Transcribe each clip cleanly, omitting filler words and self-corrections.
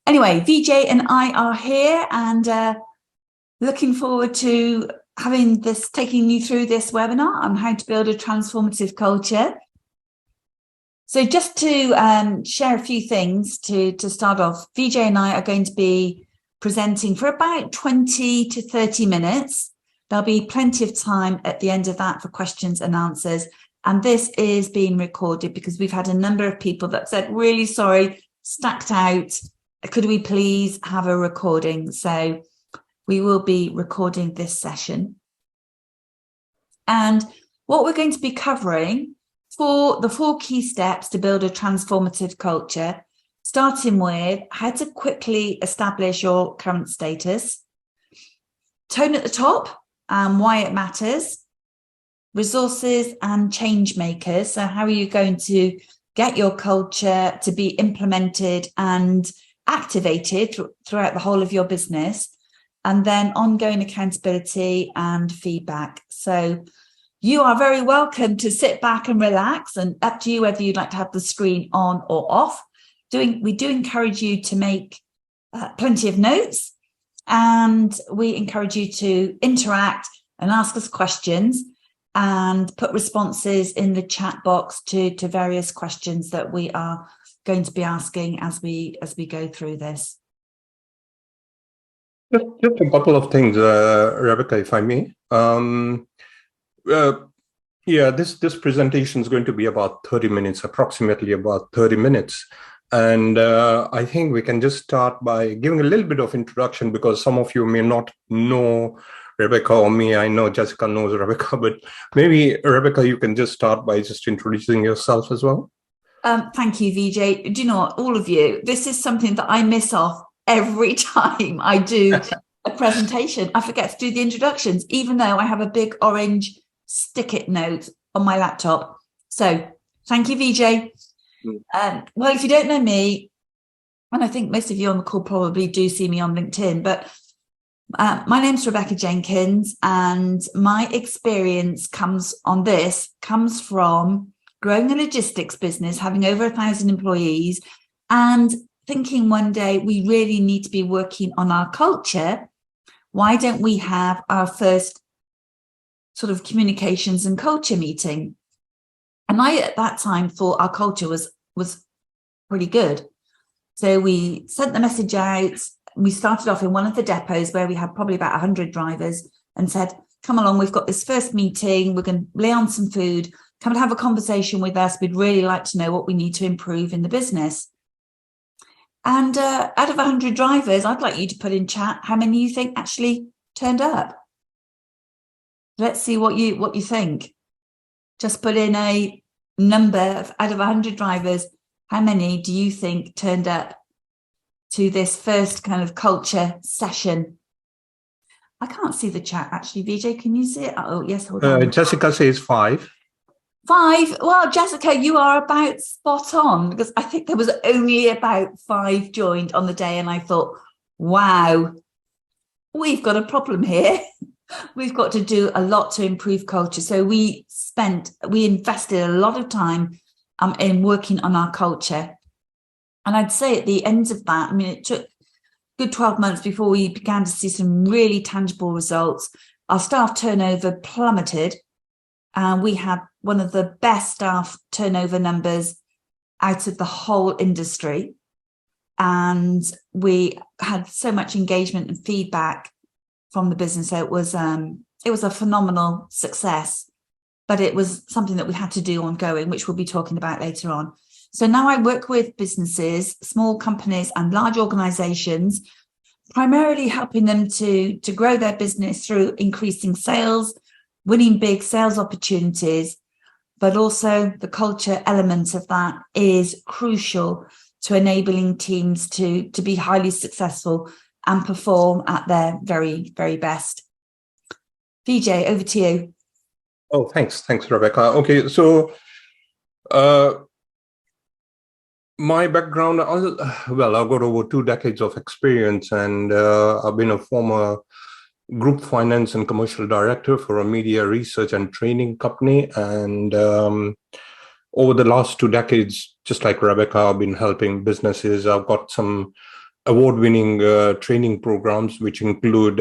Anyway, Vijay and I are here and looking forward to taking you through this webinar on how to build a transformative culture. So just to share a few things to start off, Vijay and I are going to be presenting for about 20 to 30 minutes. There'll be plenty of time at the end of that for questions and answers. And this is being recorded because we've had a number of people that said, really sorry, stacked out. Could we please have a recording? So we will be recording this session. And what we're going to be covering for the 4 key steps to build a transformative culture, starting with how to quickly establish your current status, tone at the top and why it matters, resources and change makers. So how are you going to get your culture to be implemented and activated throughout the whole of your business, and then ongoing accountability and feedback. So you are very welcome to sit back and relax, and up to you whether you'd like to have the screen on or off. We do encourage you to make plenty of notes, and we encourage you to interact and ask us questions and put responses in the chat box to various questions that we are going to be asking as we go through this. Just a couple of things, Rebecca, if I may. This presentation is going to be about 30 minutes, approximately about 30 minutes. And I think we can just start by giving a little bit of introduction, because some of you may not know Rebecca or me. I know Jessica knows Rebecca, but maybe, Rebecca, you can just start by just introducing yourself as well. Thank you, Vijay. Do you know what, all of you, this is something that I miss off every time I do a presentation. I forget to do the introductions, even though I have a big orange stick-it note on my laptop. So thank you, Vijay. Well, if you don't know me, and I think most of you on the call probably do see me on LinkedIn, but my name's Rebecca Jenkins, and my experience comes from growing a logistics business, having over 1,000 employees, and thinking one day we really need to be working on our culture. Why don't we have our first sort of communications and culture meeting? And I, at that time, thought our culture was pretty good. So we sent the message out. We started off in one of the depots where we had probably about 100 drivers and said, come along, we've got this first meeting. We're going to lay on some food. Come and have a conversation with us. We'd really like to know what we need to improve in the business. And out of 100 drivers, I'd like you to put in chat how many you think actually turned up. Let's see what you think. Just put in a number out of 100 drivers. How many do you think turned up to this first kind of culture session? I can't see the chat actually. Vijay, can you see it? Oh, yes, hold on. Jessica says 5. 5. Well, Jessica, you are about spot on, because I think there was only about 5 joined on the day, and I thought, wow, we've got a problem here. We've got to do a lot to improve culture. So we invested a lot of time in working on our culture. And I'd say at the end of that, I mean, it took a good 12 months before we began to see some really tangible results. Our staff turnover plummeted. We had one of the best staff turnover numbers out of the whole industry. And we had so much engagement and feedback from the business. So it was a phenomenal success, but it was something that we had to do ongoing, which we'll be talking about later on. So now I work with businesses, small companies and large organizations, primarily helping them to grow their business through increasing sales, winning big sales opportunities, but also the culture element of that is crucial to enabling teams to be highly successful and perform at their very, very best. Vijay, over to you. Oh, thanks, Rebecca. Okay, so my background, I've got over 2 decades of experience, and I've been a former group finance and commercial director for a media research and training company. And over the last 2 decades, just like Rebecca, I've been helping businesses. I've got some award-winning training programs, which include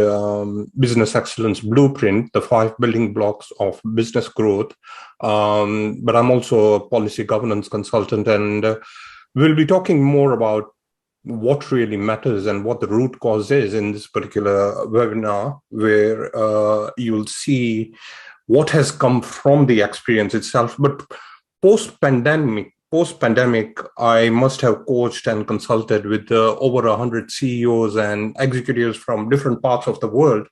Business Excellence Blueprint, the 5 building blocks of business growth. But I'm also a policy governance consultant, and we'll be talking more about what really matters and what the root cause is in this particular webinar, where you'll see what has come from the experience itself. But post-pandemic, I must have coached and consulted with over 100 CEOs and executives from different parts of the world.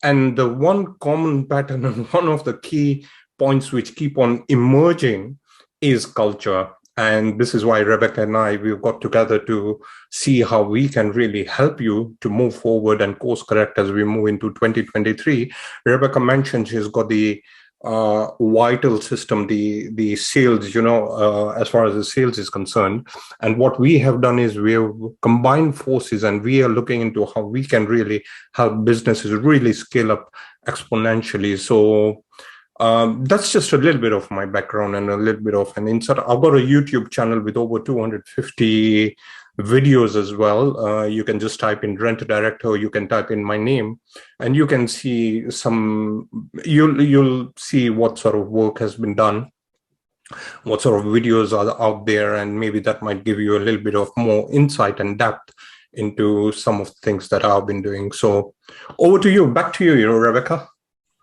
And the one common pattern and one of the key points which keep on emerging is culture. And this is why Rebecca and I, we've got together to see how we can really help you to move forward and course correct as we move into 2023. Rebecca mentioned she's got the vital system, the sales, as far as the sales is concerned. And what we have done is we have combined forces, and we are looking into how we can really help businesses really scale up exponentially. So that's just a little bit of my background and a little bit of an insight. I've got a YouTube channel with over 250 videos as well. You can just type in Rent Director, or you can type in my name, and you can see you'll see what sort of work has been done, what sort of videos are out there, and maybe that might give you a little bit of more insight and depth into some of the things that I've been doing. So over to you, back to you, Rebecca.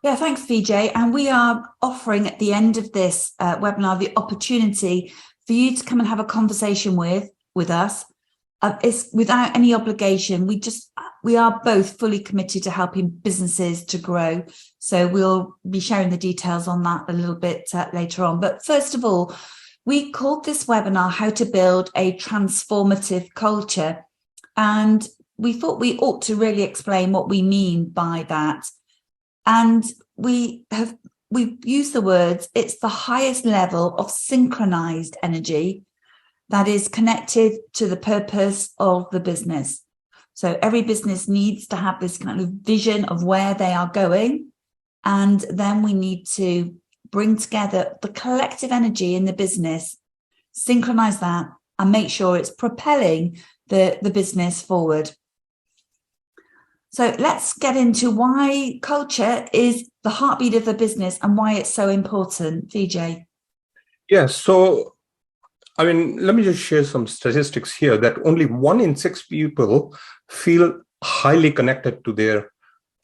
Yeah, thanks, Vijay. And we are offering at the end of this webinar the opportunity for you to come and have a conversation with us. It's without any obligation. We are both fully committed to helping businesses to grow. So we'll be sharing the details on that a little bit later on. But first of all, we called this webinar How to Build a Transformative Culture. And we thought we ought to really explain what we mean by that. And we used the words, it's the highest level of synchronized energy that is connected to the purpose of the business. So every business needs to have this kind of vision of where they are going. And then we need to bring together the collective energy in the business, synchronize that, and make sure it's propelling the business forward. So let's get into why culture is the heartbeat of the business and why it's so important. Vijay. Yes. So, let me just share some statistics here that only 1 in 6 people feel highly connected to their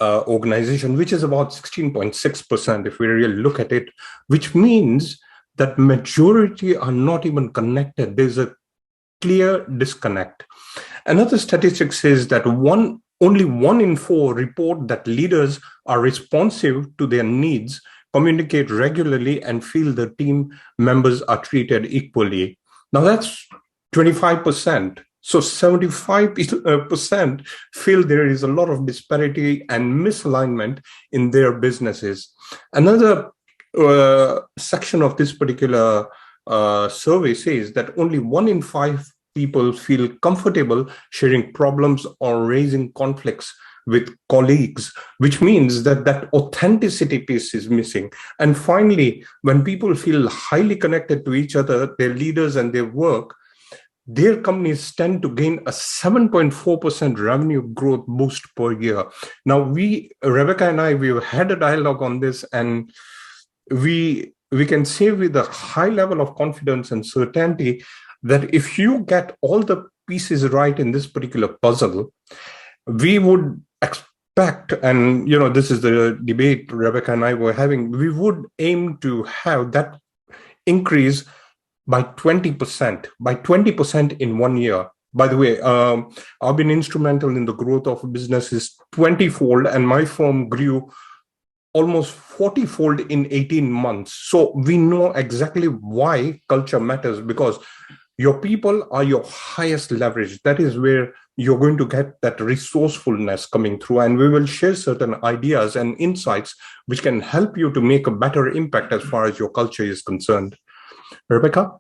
organization, which is about 16.6% if we really look at it, which means that majority are not even connected. There's a clear disconnect. Another statistic says that only 1 in 4 report that leaders are responsive to their needs, communicate regularly, and feel the team members are treated equally. Now that's 25%. So 75% feel there is a lot of disparity and misalignment in their businesses. Another section of this particular survey says that only 1 in 5 people feel comfortable sharing problems or raising conflicts with colleagues, which means that authenticity piece is missing. And finally, when people feel highly connected to each other, their leaders and their work, their companies tend to gain a 7.4% revenue growth boost per year. Now, Rebecca and I, we've had a dialogue on this, and we can say with a high level of confidence and certainty that if you get all the pieces right in this particular puzzle, we would expect, and this is the debate Rebecca and I were having, we would aim to have that increase by 20% in 1 year. By the way, I've been instrumental in the growth of businesses 20-fold, and my firm grew almost 40-fold in 18 months. So we know exactly why culture matters, because your people are your highest leverage. That is where you're going to get that resourcefulness coming through. And we will share certain ideas and insights which can help you to make a better impact as far as your culture is concerned. Rebecca?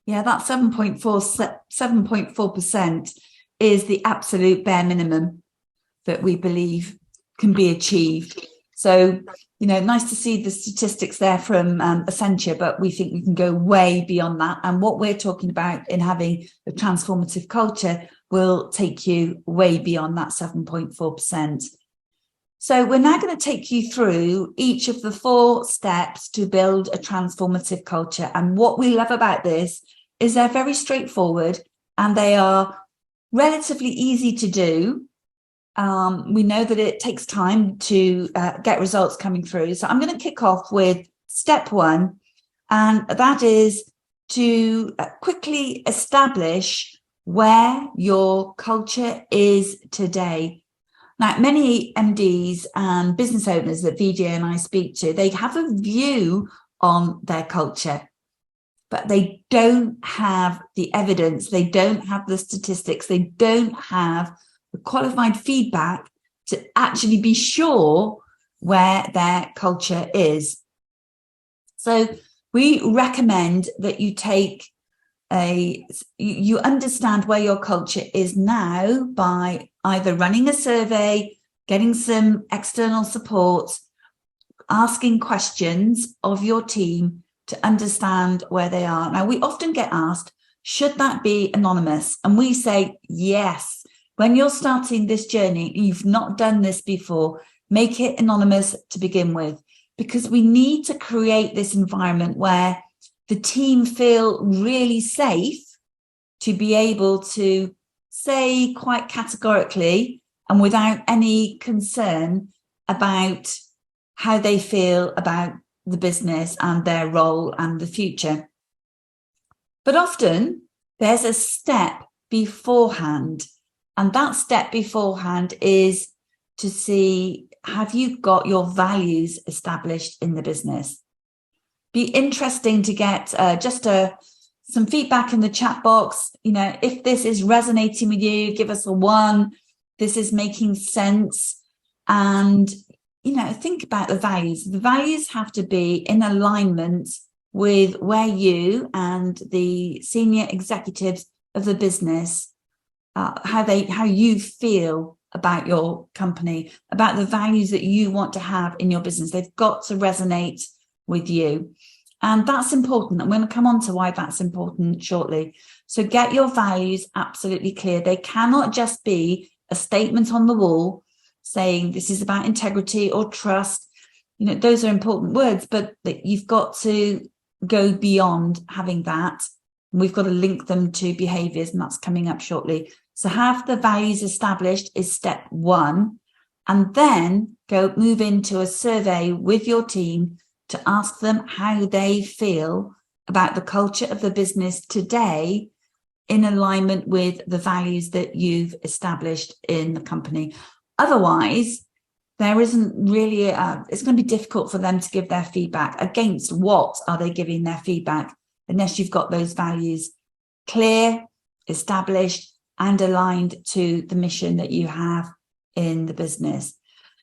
Yeah, that 7.4% is the absolute bare minimum that we believe can be achieved. So, nice to see the statistics there from Accenture, but we think we can go way beyond that. And what we're talking about in having a transformative culture will take you way beyond that 7.4%. So we're now going to take you through each of the 4 steps to build a transformative culture. And what we love about this is they're very straightforward and they are relatively easy to do. We know that it takes time to get results coming through. So I'm going to kick off with step 1, and that is to quickly establish where your culture is today. Now, many MDs and business owners that Vijay and I speak to, they have a view on their culture, but they don't have the evidence, they don't have the statistics, they don't have the qualified feedback to actually be sure where their culture is. So we recommend that you you understand where your culture is now by either running a survey, getting some external support, asking questions of your team to understand where they are. Now, we often get asked, should that be anonymous? And we say, yes. When you're starting this journey, you've not done this before, make it anonymous to begin with, because we need to create this environment where the team feel really safe to be able to say quite categorically and without any concern about how they feel about the business and their role and the future. But often there's a step beforehand, and that step beforehand is to see, have you got your values established in the business? Be interesting to get some feedback in the chat box. If this is resonating with you, give us a 1. This is making sense. And, think about the values. The values have to be in alignment with where you and the senior executives of the business, how you feel about your company, about the values that you want to have in your business. They've got to resonate with you. And that's important. I'm going to come on to why that's important shortly. So get your values absolutely clear. They cannot just be a statement on the wall saying this is about integrity or trust. Those are important words, but you've got to go beyond having that. We've got to link them to behaviors, and that's coming up shortly. So have the values established is step 1, and then move into a survey with your team to ask them how they feel about the culture of the business today in alignment with the values that you've established in the company. Otherwise, there isn't really, it's going to be difficult for them to give their feedback. Against what are they giving their feedback unless you've got those values clear, established, and aligned to the mission that you have in the business?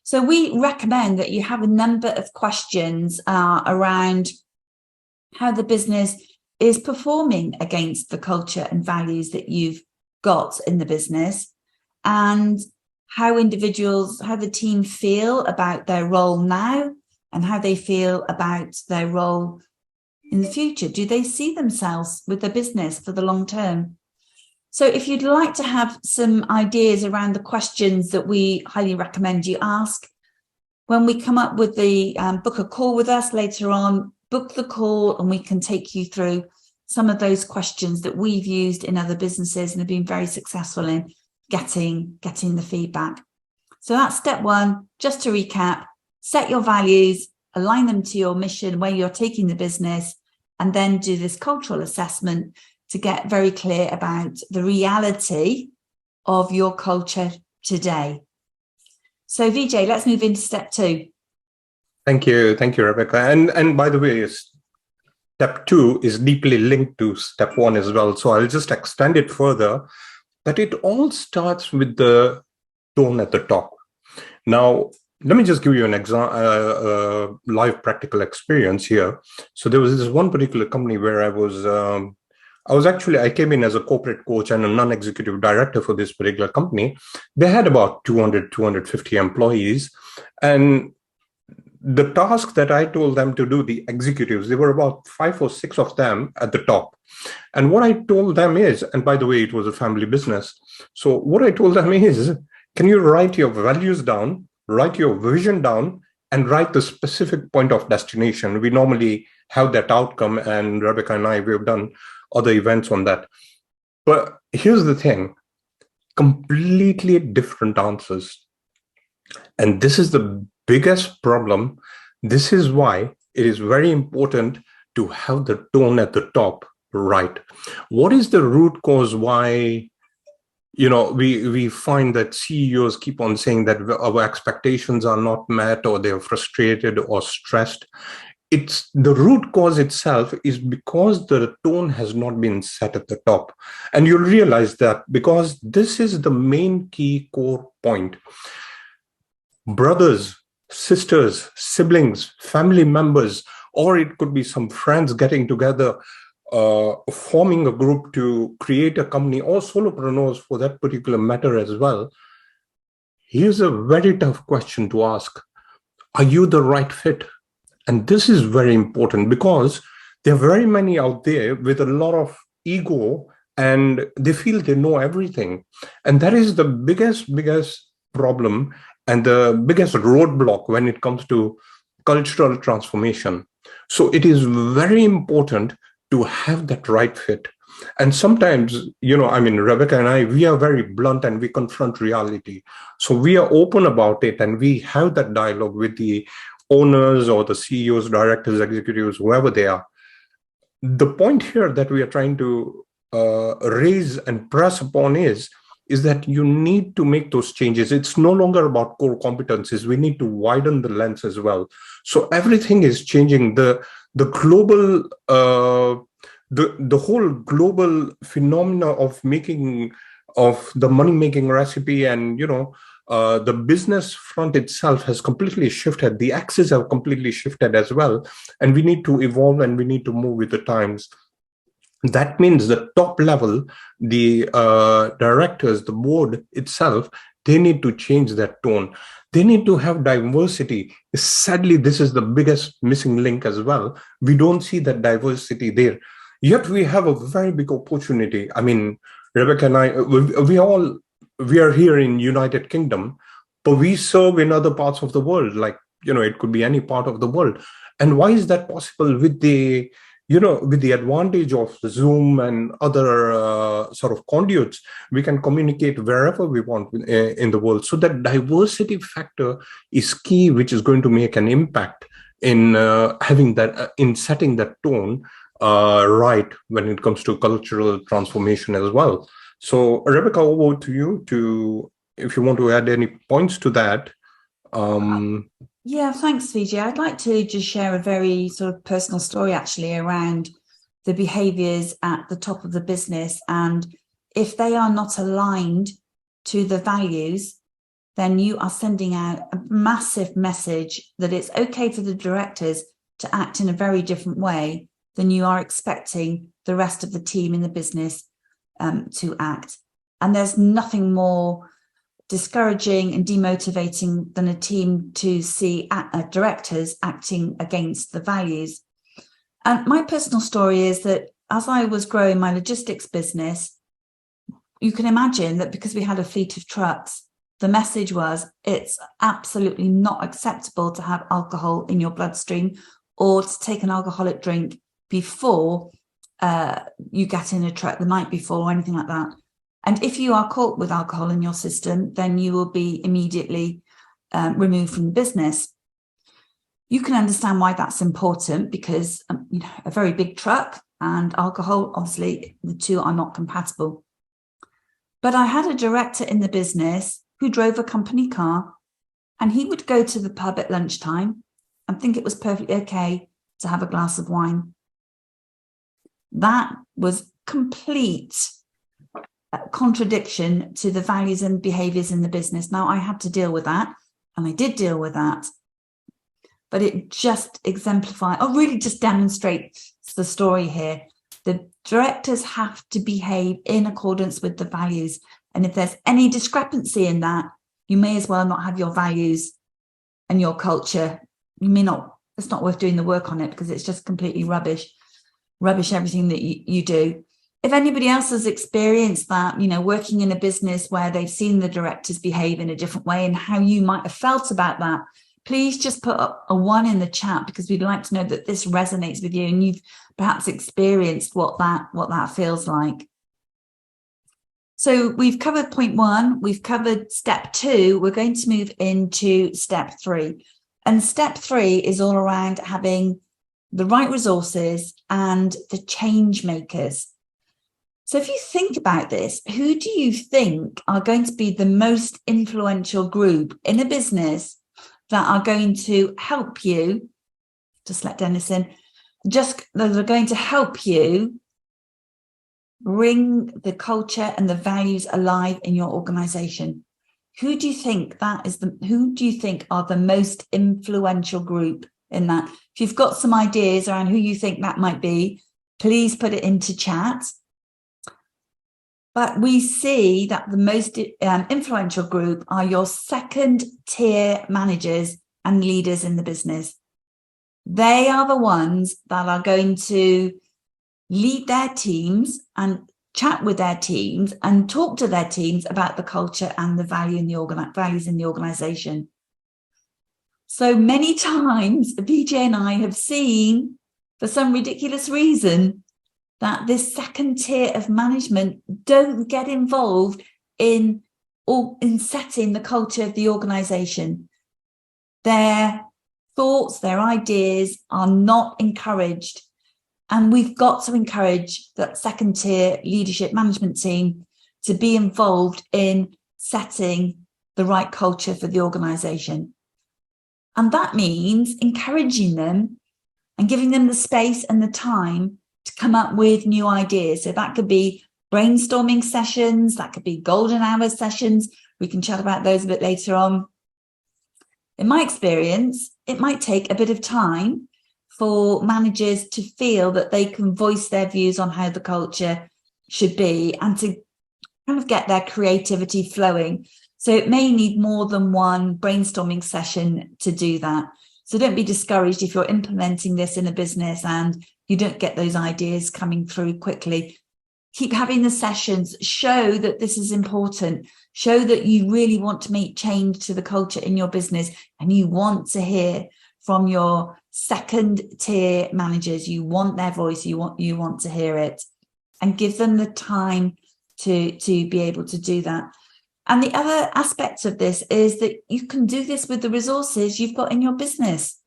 So we recommend that you have a number of questions around how the business is performing against the culture and values that you've got in the business, and how the team feel about their role now and how they feel about their role in the future. Do they see themselves with the business for the long term? So if you'd like to have some ideas around the questions that we highly recommend you ask, when we come up with the book a call with us later on, book the call and we can take you through some of those questions that we've used in other businesses and have been very successful in getting the feedback. So that's step 1. Just to recap, set your values, align them to your mission, where you're taking the business, and then do this cultural assessment to get very clear about the reality of your culture today. So Vijay, let's move into step 2. Thank you, Rebecca. And by the way, step 2 is deeply linked to step 1 as well. So I'll just extend it further, that it all starts with the tone at the top. Now, let me just give you an live practical experience here. So there was this one particular company where I came in as a corporate coach and a non-executive director for this particular company. They had about 250 employees. And the task that I told them to do, the executives, there were about 5 or 6 of them at the top. And what I told them is, and by the way, it was a family business. So what I told them is, can you write your values down, write your vision down, and write the specific point of destination? We normally have that outcome, and Rebecca and I, we've done other events on that. But here's the thing, completely different answers. And this is the biggest problem. This is why it is very important to have the tone at the top right. What is the root cause why, we find that CEOs keep on saying that our expectations are not met, or they're frustrated or stressed? It's the root cause itself is because the tone has not been set at the top. And you'll realize that because this is the main key core point. Brothers, sisters, siblings, family members, or it could be some friends getting together, forming a group to create a company, or solopreneurs for that particular matter as well. Here's a very tough question to ask. Are you the right fit? And this is very important because there are very many out there with a lot of ego and they feel they know everything. And that is the biggest problem and the biggest roadblock when it comes to cultural transformation. So it is very important to have that right fit. And sometimes, Rebecca and I, we are very blunt and we confront reality. So we are open about it and we have that dialogue with the owners or the CEOs, directors, executives, whoever they are. The point here that we are trying to raise and press upon is that you need to make those changes. It's no longer about core competencies. We need to widen the lens as well. So everything is changing. The global, the whole global phenomena of the money-making recipe and, the business front itself has completely shifted. The axes have completely shifted as well. And we need to evolve and we need to move with the times. That means the top level, the directors, the board itself, they need to change that tone. They need to have diversity. Sadly, this is the biggest missing link as well. We don't see that diversity there. Yet we have a very big opportunity. I mean, Rebecca and I, we are here in United Kingdom, but we serve in other parts of the world, like, it could be any part of the world. And why is that possible? With the advantage of Zoom and other sort of conduits, we can communicate wherever we want in the world. So that diversity factor is key, which is going to make an impact in having that, in setting that tone right when it comes to cultural transformation as well. So, Rebecca, over to you if you want to add any points to that. Yeah, thanks, Vijay. I'd like to just share a very sort of personal story actually around the behaviors at the top of the business. And if they are not aligned to the values, then you are sending out a massive message that it's okay for the directors to act in a very different way than you are expecting the rest of the team in the business to act. And there's nothing more discouraging and demotivating than a team to see directors acting against the values. And my personal story is that as I was growing my logistics business, you can imagine that because we had a fleet of trucks, the message was it's absolutely not acceptable to have alcohol in your bloodstream or to take an alcoholic drink before you get in a truck, the night before or anything like that. And if you are caught with alcohol in your system, then you will be immediately removed from the business. You can understand why that's important because a very big truck and alcohol, obviously, the two are not compatible. But I had a director in the business who drove a company car, and he would go to the pub at lunchtime and think it was perfectly okay to have a glass of wine. That was complete contradiction to the values and behaviors in the business. Now, I had to deal with that, and I did deal with that, but it just really just demonstrates the story here. The directors have to behave in accordance with the values, and if there's any discrepancy in that, you may as well not have your values and your culture it's not worth doing the work on it because it's just completely rubbish everything that you do. If anybody else has experienced that, working in a business where they've seen the directors behave in a different way and how you might have felt about that, please just put up a 1 in the chat, because we'd like to know that this resonates with you and you've perhaps experienced what that feels like. So we've covered point 1, we've covered step 2, we're going to move into step 3. And step 3 is all around having the right resources and the change makers. So if you think about this, who do you think are going to be the most influential group in a business that are going to help you, just let Dennis in, that are going to help you bring the culture and the values alive in your organization? Who do you think are the most influential group in that? If you've got some ideas around who you think that might be, please put it into chat. But we see that the most influential group are your second tier managers and leaders in the business. They are the ones that are going to lead their teams and chat with their teams and talk to their teams about the culture and the values in the organization. So many times, Vijay and I have seen, for some ridiculous reason, that this second tier of management don't get involved in setting the culture of the organization. Their thoughts, their ideas are not encouraged. And we've got to encourage that second tier leadership management team to be involved in setting the right culture for the organization. And that means encouraging them and giving them the space and the time to come up with new ideas. So that could be brainstorming sessions, that could be golden hour sessions. We can chat about those a bit later on. In my experience, it might take a bit of time for managers to feel that they can voice their views on how the culture should be and to kind of get their creativity flowing. So it may need more than one brainstorming session to do that. So don't be discouraged if you're implementing this in a business and you don't get those ideas coming through quickly. Keep having the sessions, show that this is important, show that you really want to make change to the culture in your business and you want to hear from your second tier managers. You want their voice, you want to hear it, and give them the time to be able to do that. And the other aspect of this is that you can do this with the resources you've got in your business.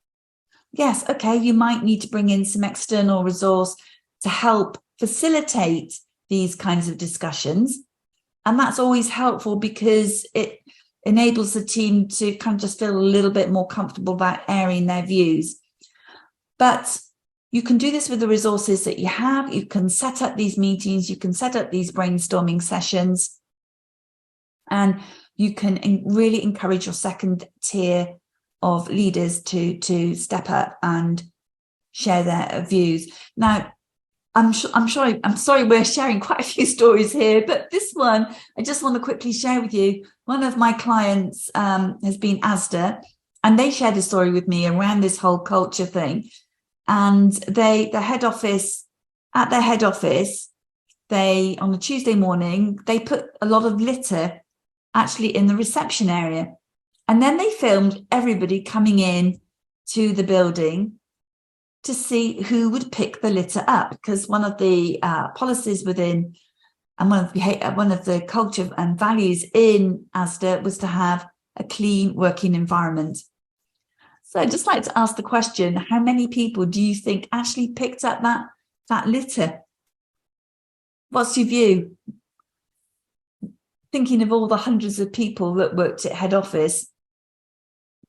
Yes, okay, you might need to bring in some external resource to help facilitate these kinds of discussions. And that's always helpful because it enables the team to kind of just feel a little bit more comfortable about airing their views. But you can do this with the resources that you have. You can set up these meetings, you can set up these brainstorming sessions, and you can really encourage your second tier of leaders to step up and share their views. Now, I'm sorry we're sharing quite a few stories here, but this one I just want to quickly share with you. One of my clients has been Asda, and they shared a story with me around this whole culture thing. And their head office, on a Tuesday morning, they put a lot of litter actually in the reception area. And then they filmed everybody coming in to the building to see who would pick the litter up, because one of the policies within and one of the culture and values in Asda was to have a clean working environment. So I'd just like to ask the question, how many people do you think actually picked up that litter? What's your view? Thinking of all the hundreds of people that worked at head office,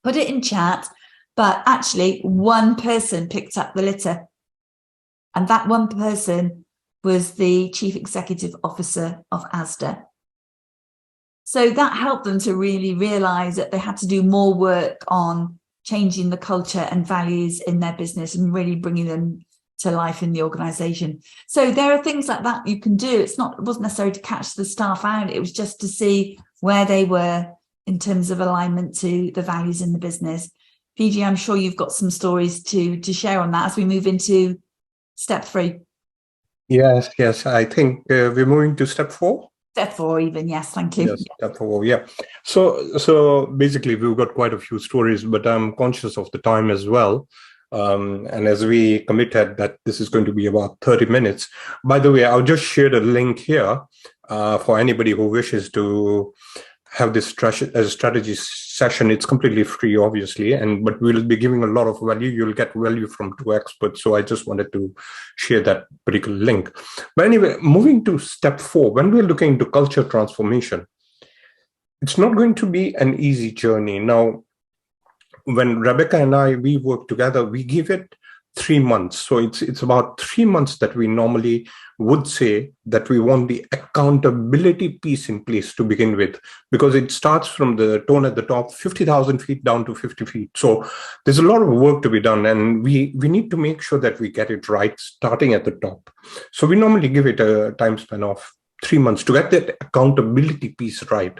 put it in chat, but actually one person picked up the litter. And that one person was the Chief Executive Officer of Asda. So that helped them to really realise that they had to do more work on changing the culture and values in their business and really bringing them to life in the organisation. So there are things like that you can do. It wasn't necessary to catch the staff out. It was just to see where they were in terms of alignment to the values in the business. Vijay, I'm sure you've got some stories to share on that as we move into step 3. Yes. I think we're moving to step 4. Step 4 even, yes, thank you. Yes, step 4, yeah. So basically, we've got quite a few stories, but I'm conscious of the time as well. And as we committed that this is going to be about 30 minutes. By the way, I'll just share the link here for anybody who wishes to have this strategy session. It's completely free, obviously, but we'll be giving a lot of value. You'll get value from 2 experts. So I just wanted to share that particular link. But anyway, moving to step 4, when we're looking into culture transformation, it's not going to be an easy journey. Now, when Rebecca and I, we work together, we give it 3 months. So it's about 3 months that we normally would say that we want the accountability piece in place to begin with, because it starts from the tone at the top, 50,000 feet down to 50 feet. So there's a lot of work to be done, and we need to make sure that we get it right starting at the top. So we normally give it a time span of 3 months to get that accountability piece right.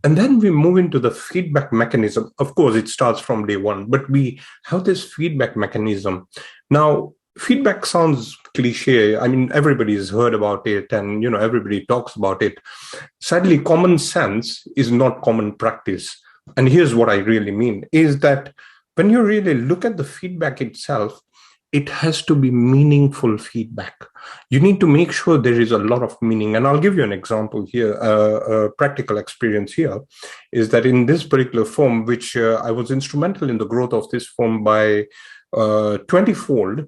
And then we move into the feedback mechanism. Of course, it starts from day 1, but we have this feedback mechanism. Now, feedback sounds cliche. I mean, everybody's heard about it and, everybody talks about it. Sadly, common sense is not common practice. And here's what I really mean is that when you really look at the feedback itself, it has to be meaningful feedback. You need to make sure there is a lot of meaning. And I'll give you an example here. A practical experience here is that in this particular firm, which I was instrumental in the growth of this firm by 20-fold,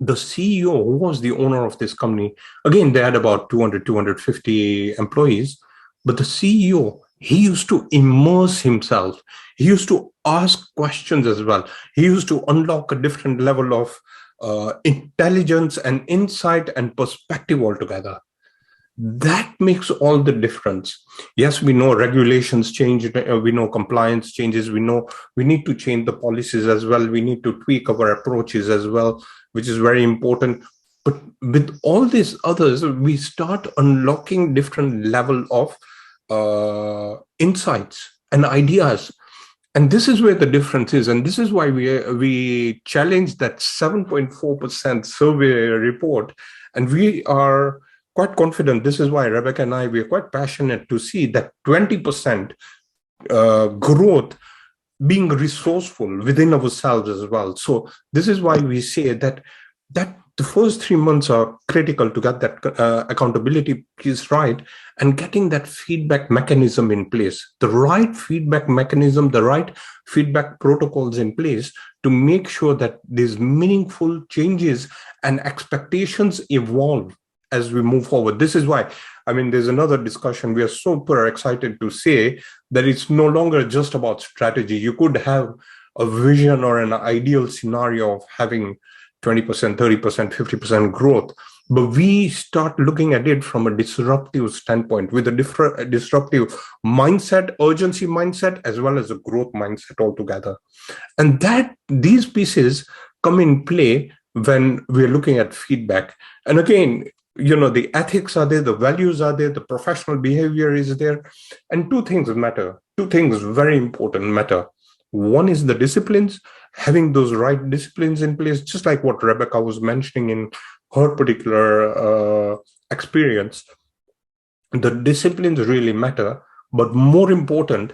the CEO, who was the owner of this company, again, they had about 200, 250 employees, but the CEO, he used to immerse himself. He used to ask questions as well. He used to unlock a different level of intelligence and insight and perspective altogether. That makes all the difference. Yes, we know regulations change. We know compliance changes. We know we need to change the policies as well. We need to tweak our approaches as well, which is very important. But with all these others, we start unlocking different level of insights and ideas. And this is where the difference is. And this is why we challenge that 7.4% survey report. And we are quite confident. This is why Rebecca and I, we are quite passionate to see that 20% growth being resourceful within ourselves as well. So this is why we say that the first 3 months are critical to get that accountability piece right and getting that feedback mechanism in place, the right feedback mechanism, the right feedback protocols in place to make sure that these meaningful changes and expectations evolve as we move forward. This is why, there's another discussion. We are super excited to say that it's no longer just about strategy. You could have a vision or an ideal scenario of having 20%, 30%, 50% growth. But we start looking at it from a disruptive standpoint with a disruptive mindset, urgency mindset, as well as a growth mindset altogether. And that these pieces come in play when we're looking at feedback. And again, the ethics are there, the values are there, the professional behavior is there. And 2 things matter. 2 things very important matter. One is the disciplines, having those right disciplines in place, just like what Rebecca was mentioning in her particular experience. The disciplines really matter, but more important,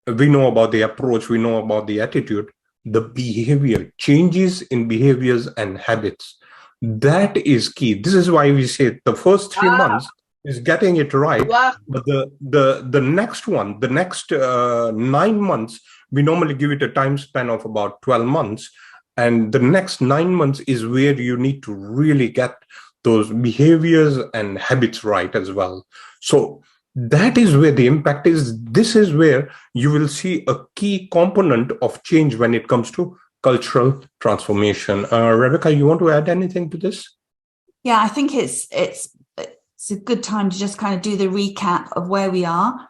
we know about the approach, we know about the attitude, the behavior, changes in behaviors and habits. That is key. This is why we say the first 3 months is getting it right. Wow. But the next one, the next 9 months, we normally give it a time span of about 12 months. And the next 9 months is where you need to really get those behaviors and habits right as well. So that is where the impact is. This is where you will see a key component of change when it comes to cultural transformation. Rebecca, you want to add anything to this? Yeah, I think it's a good time to just kind of do the recap of where we are.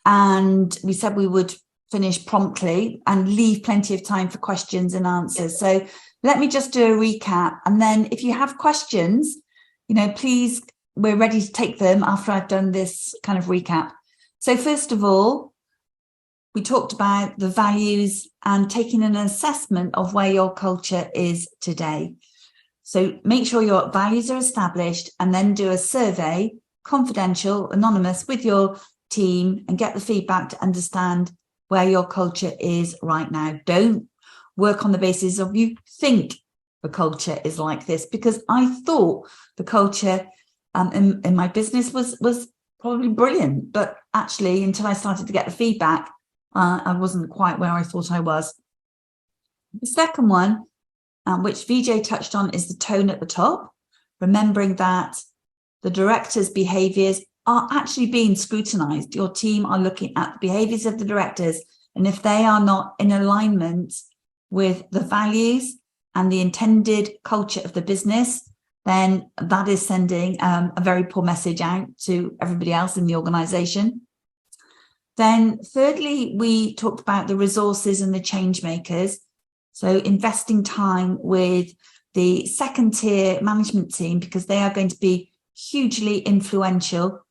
And we said we would finish promptly and leave plenty of time for questions and answers. So let me just do a recap. And then if you have questions, please, we're ready to take them after I've done this kind of recap. So first of all, we talked about the values and taking an assessment of where your culture is today. So make sure your values are established and then do a survey, confidential, anonymous, with your team and get the feedback to understand where your culture is right now. Don't work on the basis of you think the culture is like this, because I thought the culture in my business was probably brilliant, but actually until I started to get the feedback, I wasn't quite where I thought I was. The second one, which Vijay touched on, is the tone at the top, remembering that the directors' behaviours are actually being scrutinised. Your team are looking at the behaviours of the directors, and if they are not in alignment with the values and the intended culture of the business, then that is sending a very poor message out to everybody else in the organisation. Then thirdly, we talked about the resources and the change makers. So investing time with the second tier management team, because they are going to be hugely influential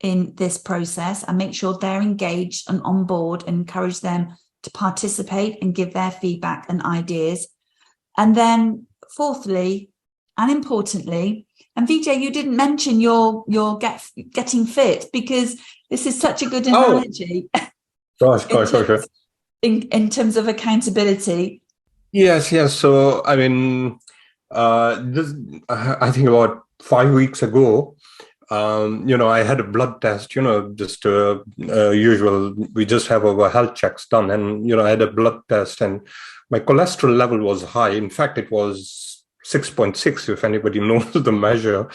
in this process, and make sure they're engaged and on board, and encourage them to participate and give their feedback and ideas. And then fourthly, and importantly, and Vijay, you didn't mention your getting fit, because this is such a good analogy. Gosh. In terms of accountability. Yes. So, I mean, I think about 5 weeks ago, I had a blood test, just usual. We just have our health checks done. And, I had a blood test and my cholesterol level was high. In fact, it was 6.6, if anybody knows the measure.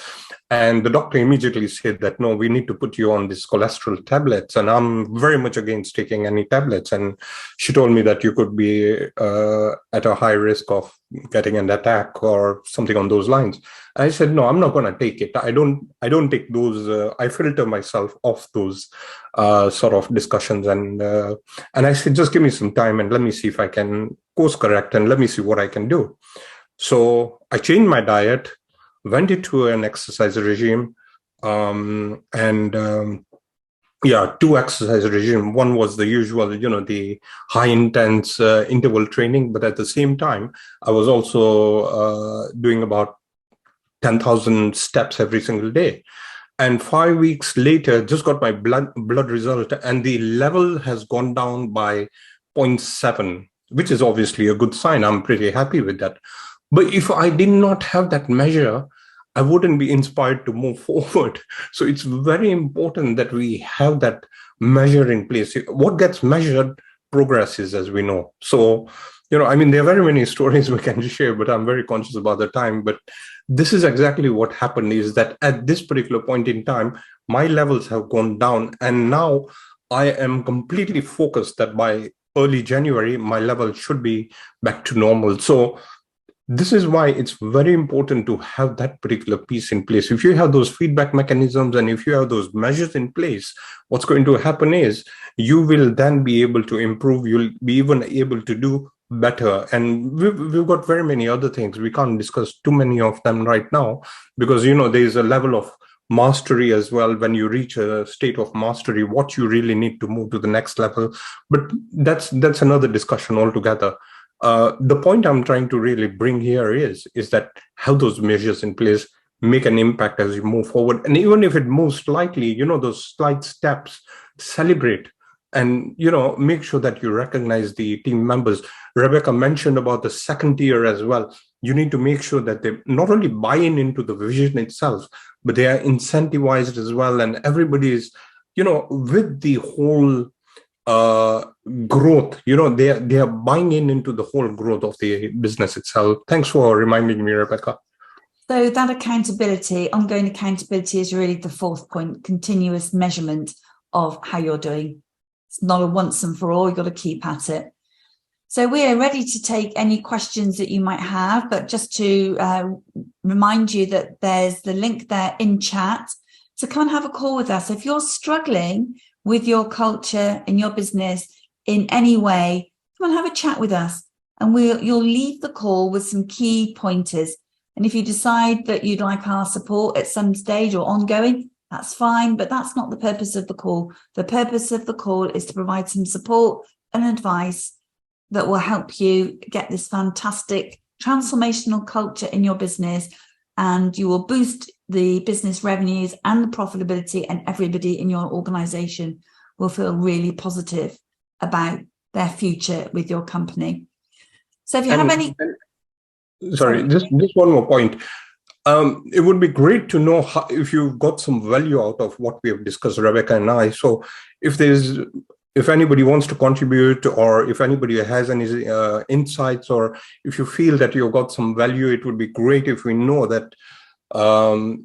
And the doctor immediately said that, no, we need to put you on these cholesterol tablets. And I'm very much against taking any tablets. And she told me that you could be at a high risk of getting an attack or something on those lines. And I said, no, I'm not going to take it. I don't take those. I filter myself off those sort of discussions. And I said, just give me some time and let me see if I can course correct and let me see what I can do. So I changed my diet, went into an exercise regime, two exercise regime. One was the usual, the high intense interval training, but at the same time, I was also doing about 10,000 steps every single day. And 5 weeks later, just got my blood result, and the level has gone down by 0.7, which is obviously a good sign. I'm pretty happy with that. But if I did not have that measure, I wouldn't be inspired to move forward. So it's very important that we have that measure in place. What gets measured progresses, as we know. So, there are very many stories we can share, but I'm very conscious about the time. But this is exactly what happened, is that at this particular point in time, my levels have gone down. And now I am completely focused that by early January, my level should be back to normal. So this is why it's very important to have that particular piece in place. If you have those feedback mechanisms and if you have those measures in place, what's going to happen is you will then be able to improve. You'll be even able to do better. And we've got very many other things. We can't discuss too many of them right now because, there's a level of mastery as well. When you reach a state of mastery, what you really need to move to the next level. But that's another discussion altogether. The point I'm trying to really bring here is that have those measures in place, make an impact as you move forward. And even if it moves slightly, those slight steps, celebrate and, make sure that you recognize the team members. Rebecca mentioned about the second tier as well. You need to make sure that they not only buy into the vision itself, but they are incentivized as well. And everybody is, with the whole growth, they are buying into the whole growth of the business itself. Thanks for reminding me, Rebecca. So that accountability, ongoing accountability, is really the fourth point: continuous measurement of how you're doing. It's not a once and for all. You've got to keep at it. So we are ready to take any questions that you might have, but just to remind you that there's the link there in chat. So come and have a call with us. If you're struggling with your culture in your business in any way, come and have a chat with us, and you'll leave the call with some key pointers. And if you decide that you'd like our support at some stage or ongoing, that's fine, but that's not the purpose of the call. The purpose of the call is to provide some support and advice that will help you get this fantastic transformational culture in your business, and you will boost the business revenues and the profitability, and everybody in your organization will feel really positive about their future with your company. So if you have any... Sorry, just one more point. It would be great to know if you've got some value out of what we have discussed, Rebecca and I. So if anybody wants to contribute, or if anybody has any insights, or if you feel that you've got some value, it would be great if we know that,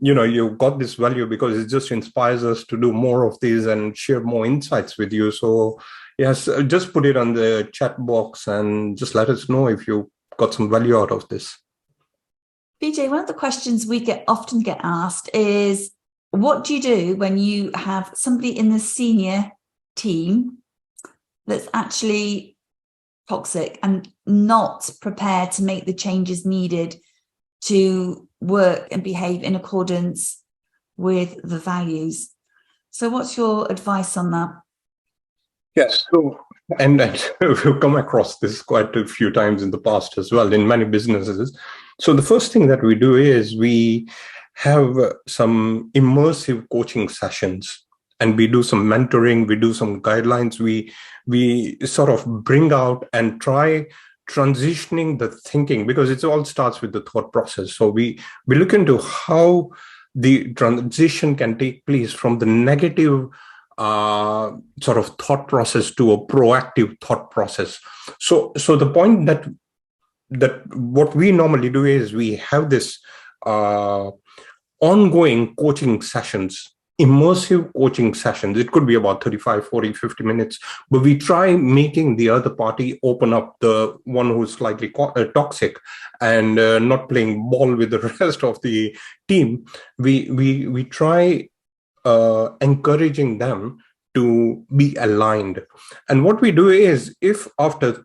you've got this value, because it just inspires us to do more of these and share more insights with you. So yes, just put it on the chat box and just let us know if you got some value out of this. Vijay, one of the questions we often get asked is, what do you do when you have somebody in the senior team that's actually toxic and not prepared to make the changes needed to work and behave in accordance with the values? So what's your advice on that? Yes, and we've come across this quite a few times in the past as well in many businesses. So the first thing that we do is we have some immersive coaching sessions, and we do some mentoring, we do some guidelines, we sort of bring out and try transitioning the thinking, because it all starts with the thought process. So we look into how the transition can take place from the negative sort of thought process to a proactive thought process. So the point that what we normally do is we have this ongoing coaching sessions, immersive coaching sessions. It could be about 35, 40, 50 minutes, but we try making the other party open up, the one who's slightly toxic and not playing ball with the rest of the team. We try encouraging them to be aligned. And what we do is, if after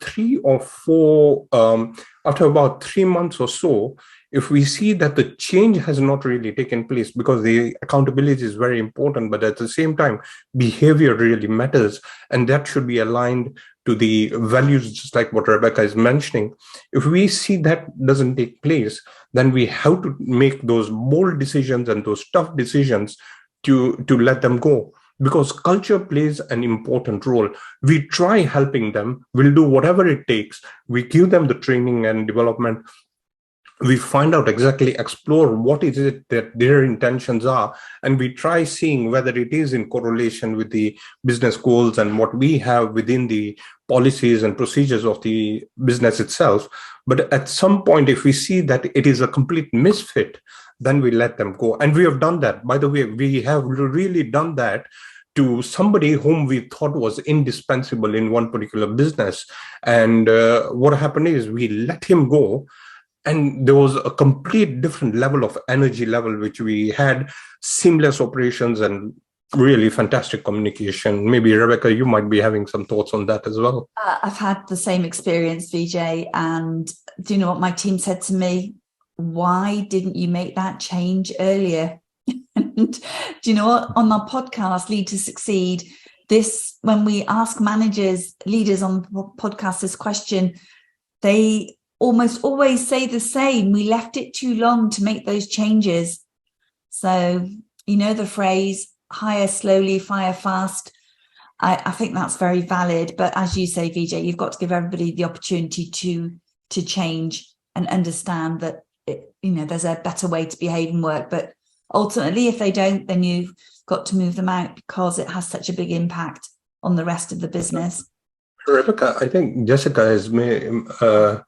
after about 3 months or so, if we see that the change has not really taken place, because the accountability is very important, but at the same time, behavior really matters, and that should be aligned to the values, just like what Rebecca is mentioning. If we see that doesn't take place, then we have to make those bold decisions and those tough decisions to let them go, because culture plays an important role. We try helping them, we'll do whatever it takes, we give them the training and development, we find out exactly, explore what is it that their intentions are, and we try seeing whether it is in correlation with the business goals and what we have within the policies and procedures of the business itself. But at some point, if we see that it is a complete misfit, then we let them go. And we have done that. By the way, we have really done that to somebody whom we thought was indispensable in one particular business. And what happened is we let him go, and there was a complete different level of energy level, which we had seamless operations and really fantastic communication. Maybe Rebecca, you might be having some thoughts on that as well. I've had the same experience, Vijay. And do you know what my team said to me? Why didn't you make that change earlier? And do you know what? On our podcast, Lead to Succeed, when we ask managers, leaders on the podcast this question, they almost always say the same: we left it too long to make those changes. So, you know the phrase, hire slowly, fire fast. I think that's very valid. But as you say, Vijay, you've got to give everybody the opportunity to change and understand that there's a better way to behave and work. But ultimately, if they don't, then you've got to move them out, because it has such a big impact on the rest of the business. Rebecca, I think Jessica has brought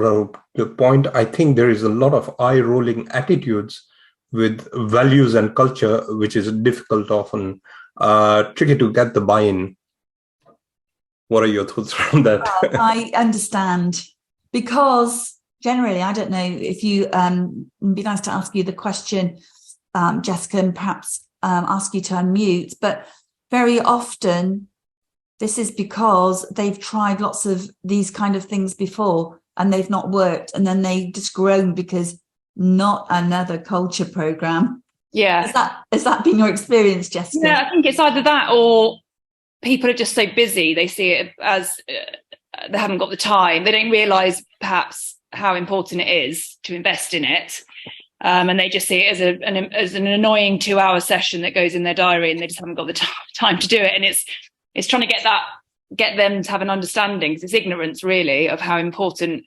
out the point. I think there is a lot of eye-rolling attitudes with values and culture, which is difficult, often tricky to get the buy-in. What are your thoughts on that? I understand, because generally, I don't know if you, it'd be nice to ask you the question, Jessica, and perhaps ask you to unmute, but very often this is because they've tried lots of these kind of things before and they've not worked, and then they just groan because not another culture program. Yeah. Has that been your experience, Jessica? Yeah, I think it's either that or people are just so busy. They see it as they haven't got the time. They don't realise perhaps how important it is to invest in it. And they just see it as an annoying 2-hour session that goes in their diary, and they just haven't got the time to do it. And it's trying to get them to have an understanding, because it's ignorance really of how important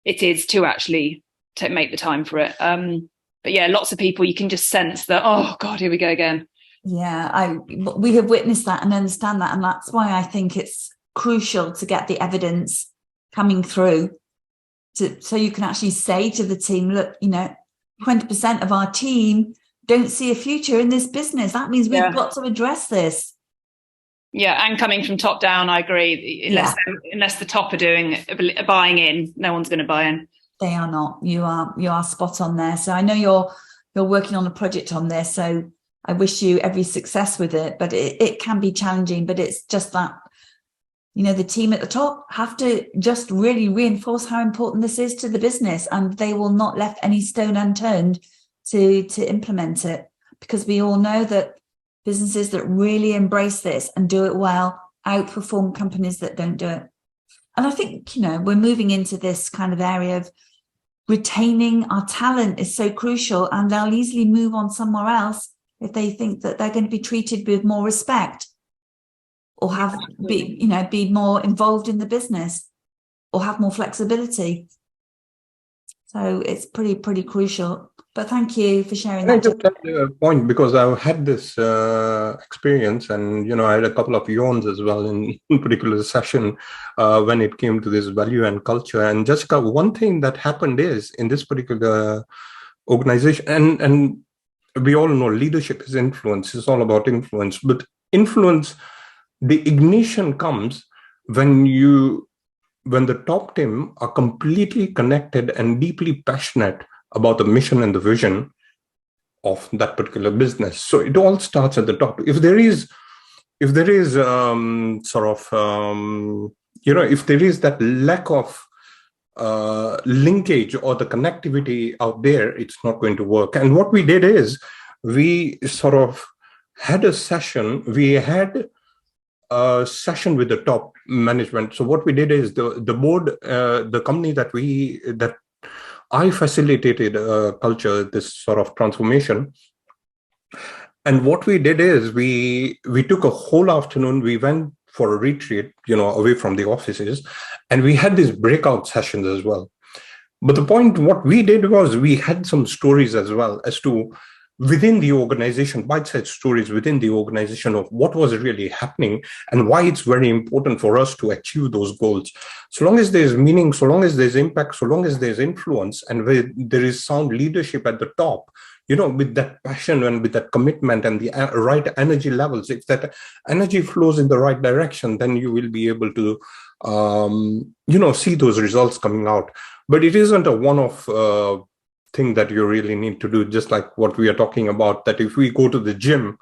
it is to actually make the time for it. But yeah, lots of people, you can just sense that, oh God, here we go again. Yeah, we have witnessed that and understand that, and that's why I think it's crucial to get the evidence coming through, so you can actually say to the team, look, 20% of our team don't see a future in this business. That means we've got to address this. Yeah, and coming from top down, I agree. Unless the top are buying in, no one's going to buy in. They are not. You are spot on there. So I know you're working on a project on this, so I wish you every success with it. But it can be challenging. But it's just that, the team at the top have to just really reinforce how important this is to the business, and they will not left any stone unturned to implement it, because we all know that businesses that really embrace this and do it well outperform companies that don't do it. And I think, we're moving into this kind of area of retaining our talent is so crucial, and they'll easily move on somewhere else if they think that they're going to be treated with more respect, or be more involved in the business, or have more flexibility. So it's pretty crucial. But thank you for sharing that. I just add a point, because I've had this experience, and I had a couple of yawns as well in particular session when it came to this value and culture. And Jessica, one thing that happened is in this particular organization, and we all know leadership is influence. It's all about influence, but influence, the ignition comes when the top team are completely connected and deeply passionate about the mission and the vision of that particular business. So it all starts at the top. If there is if there is that lack of linkage or the connectivity out there, it's not going to work. And what we did is we sort of had a session. We had a session with the top management. So what we did is the board, the company that I facilitated culture, this sort of transformation. And what we did is we took a whole afternoon. We went for a retreat, away from the offices, and we had these breakout sessions as well. But the point, what we did was we had some stories as well as to within the organization, bite-sized stories within the organization of what was really happening and why it's very important for us to achieve those goals. So long as there's meaning, so long as there's impact, so long as there's influence, and there is sound leadership at the top, with that passion and with that commitment and the right energy levels, if that energy flows in the right direction, then you will be able to, see those results coming out. But it isn't a one-off thing that you really need to do, just like what we are talking about, that if we go to the gym,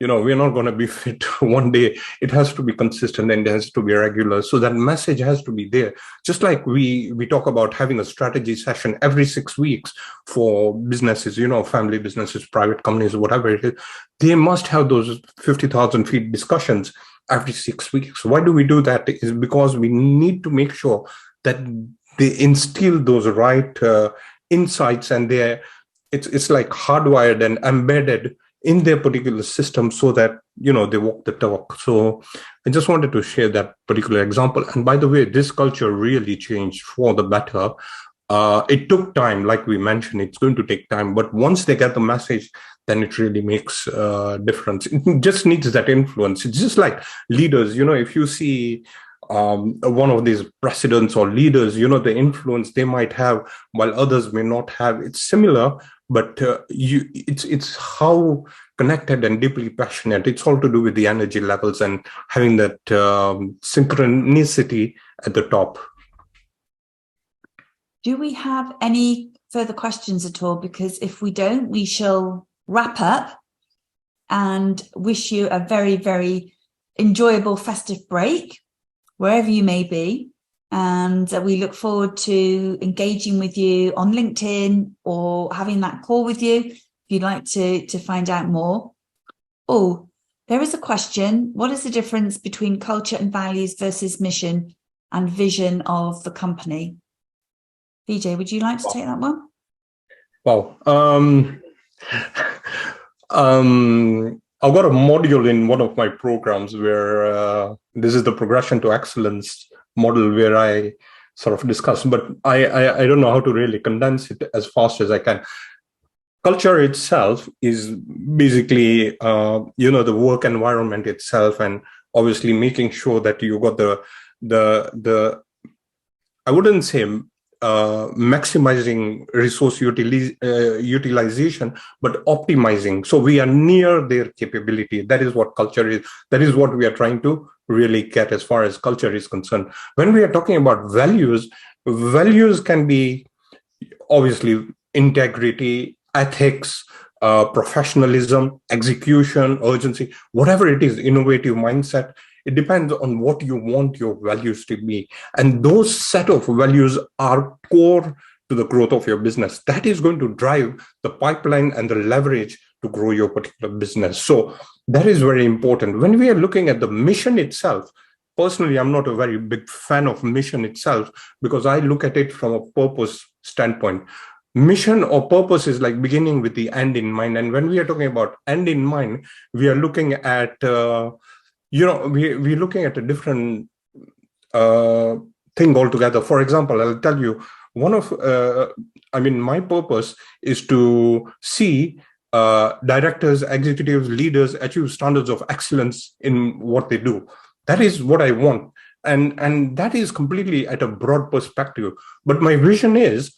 we're not going to be fit one day. It has to be consistent and it has to be regular. So that message has to be there. Just like we talk about having a strategy session every 6 weeks for businesses, family businesses, private companies, whatever it is, they must have those 50,000 feet discussions every 6 weeks. Why do we do that? Is because we need to make sure that they instill those right insights, and it's like hardwired and embedded in their particular system, so that they walk the talk. So I just wanted to share that particular example. And by the way, this culture really changed for the better. It took time, like we mentioned. It's going to take time, but once they get the message, then it really makes a difference. It just needs that influence. It's just like leaders. If you see one of these presidents or leaders, the influence they might have while others may not have. It's similar, but it's how connected and deeply passionate. It's all to do with the energy levels and having that synchronicity at the top. Do we have any further questions at all? Because if we don't, we shall wrap up and wish you a very, very enjoyable festive break, wherever you may be. And we look forward to engaging with you on LinkedIn or having that call with you if you'd like to find out more. Oh, There is a question. What is the difference between culture and values versus mission and vision of the company? Vijay, would you like to take that one? Wow. I've got a module in one of my programs where this is the progression to excellence model where I sort of discuss, but I don't know how to really condense it as fast as I can. Culture itself is basically, the work environment itself, and obviously making sure that you got the I wouldn't say maximizing resource utilization, but optimizing. So we are near their capability. That is what culture is. That is what we are trying to really get as far as culture is concerned. When we are talking about values, values can be obviously integrity, ethics, professionalism, execution, urgency, whatever it is, innovative mindset. It depends on what you want your values to be. And those set of values are core to the growth of your business. That is going to drive the pipeline and the leverage to grow your particular business. So that is very important. When we are looking at the mission itself, personally, I'm not a very big fan of mission itself because I look at it from a purpose standpoint. Mission or purpose is like beginning with the end in mind. And when we are talking about end in mind, we are looking at we're looking at a different thing altogether. For example, I'll tell you, my purpose is to see directors, executives, leaders achieve standards of excellence in what they do. That is what I want. And that is completely at a broad perspective. But my vision is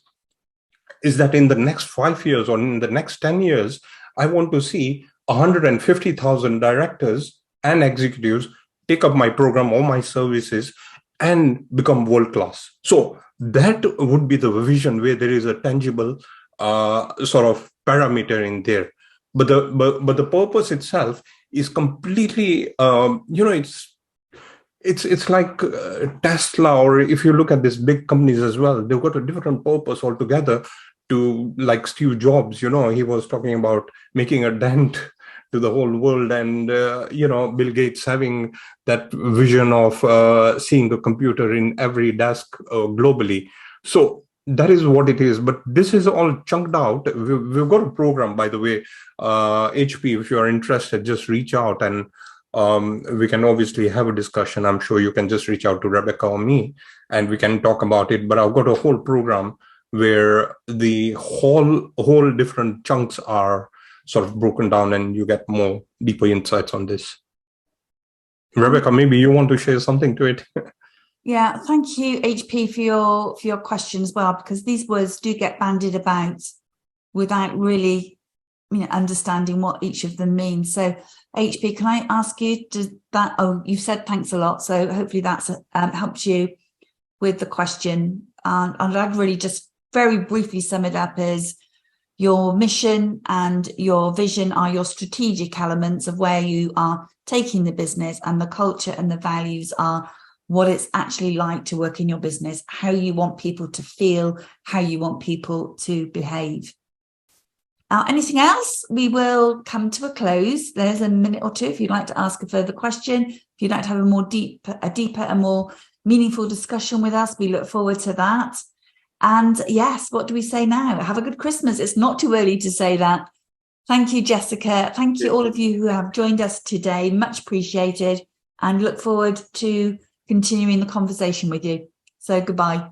that in the next 5 years or in the next 10 years, I want to see 150,000 directors and executives take up my program or my services and become world-class. So that would be the vision where there is a tangible sort of parameter in there. But the purpose itself is completely, it's like Tesla, or if you look at these big companies as well, they've got a different purpose altogether to, like Steve Jobs, he was talking about making a dent to the whole world, and Bill Gates having that vision of seeing a computer in every desk globally. So that is what it is. But this is all chunked out. We've got a program, by the way, HP. If you are interested, just reach out, and we can obviously have a discussion. I'm sure you can just reach out to Rebecca or me, and we can talk about it. But I've got a whole program where the whole different chunks are sort of broken down, and you get more deeper insights on this. Rebecca, maybe you want to share something to it. Yeah, thank you, HP, for your question as well, because these words do get bandied about without really understanding what each of them means. So HP, can I ask you, you've said thanks a lot, so hopefully that's helped you with the question. And I'd really just very briefly sum it up as your mission and your vision are your strategic elements of where you are taking the business, and the culture and the values are what it's actually like to work in your business, how you want people to feel, how you want people to behave. Anything else? We will come to a close. There's a minute or two if you'd like to ask a further question, if you'd like to have a deeper and more meaningful discussion with us. We look forward to that. And yes, what do we say now? Have a good Christmas. It's not too early to say that. Thank you, Jessica. Thank you, all of you who have joined us today. Much appreciated, and look forward to continuing the conversation with you. So goodbye.